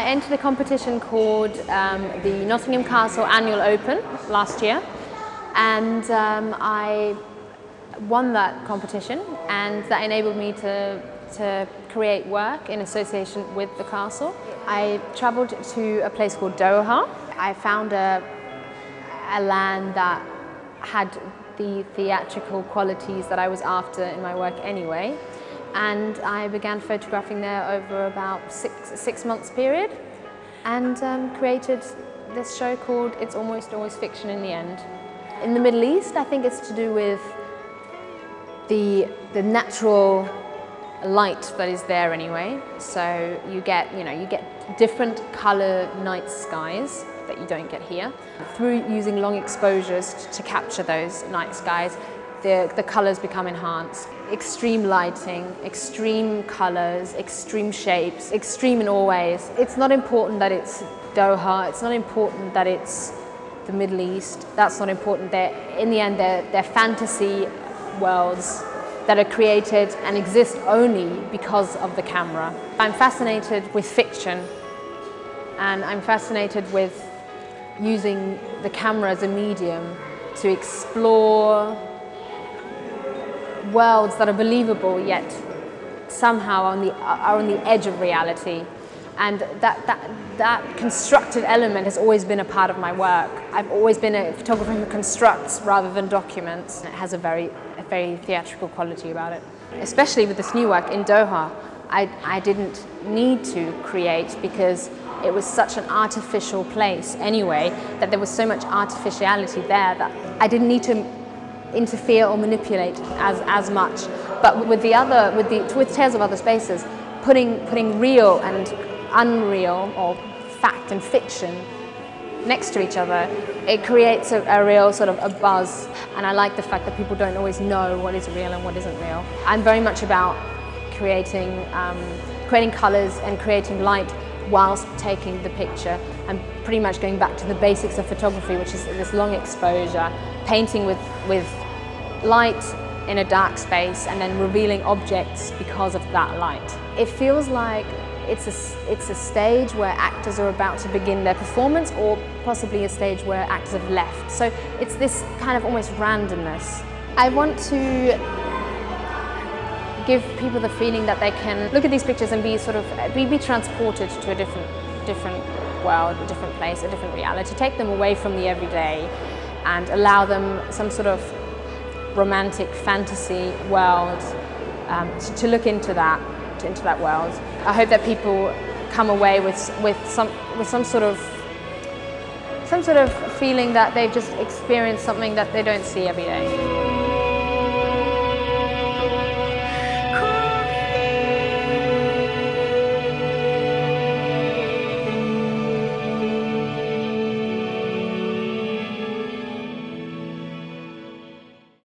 entered a competition called the Nottingham Castle Annual Open last year, and I won that competition, and that enabled me to create work in association with the castle. I travelled to a place called Doha. I found a land that had the theatrical qualities that I was after in my work anyway, and I began photographing there over about six months period, and created this show called It's Almost Always Fiction in the End. In the Middle East, I think it's to do with the natural light that is there anyway. So you get different colour night skies that you don't get here. Through using long exposures to capture those night skies, the colours become enhanced. Extreme lighting, extreme colours, extreme shapes, extreme in all ways. It's not important that it's Doha, it's not important that it's the Middle East, that's not important. In the end, they're fantasy worlds that are created and exist only because of the camera. I'm fascinated with fiction, and I'm fascinated with using the camera as a medium to explore worlds that are believable yet somehow are on the edge of reality. And that constructed element has always been a part of my work. I've always been a photographer who constructs rather than documents. It has a very theatrical quality about it. Especially with this new work in Doha, I didn't need to create because it was such an artificial place anyway, that there was so much artificiality there that I didn't need to interfere or manipulate as much. But with Tales of Other Spaces, putting real and unreal, or fact and fiction, next to each other, it creates a real sort of a buzz. And I like the fact that people don't always know what is real and what isn't real. I'm very much about creating colours and creating light whilst taking the picture. I'm pretty much going back to the basics of photography, which is this long exposure, painting with light in a dark space and then revealing objects because of that light. It feels like it's a stage where actors are about to begin their performance, or possibly a stage where actors have left. So it's this kind of almost randomness. I want to give people the feeling that they can look at these pictures and be transported to a different world, a different place, a different reality. Take them away from the everyday and allow them some sort of romantic fantasy world to look into that world. I hope that people come away with some sort of feeling that they've just experienced something that they don't see every day.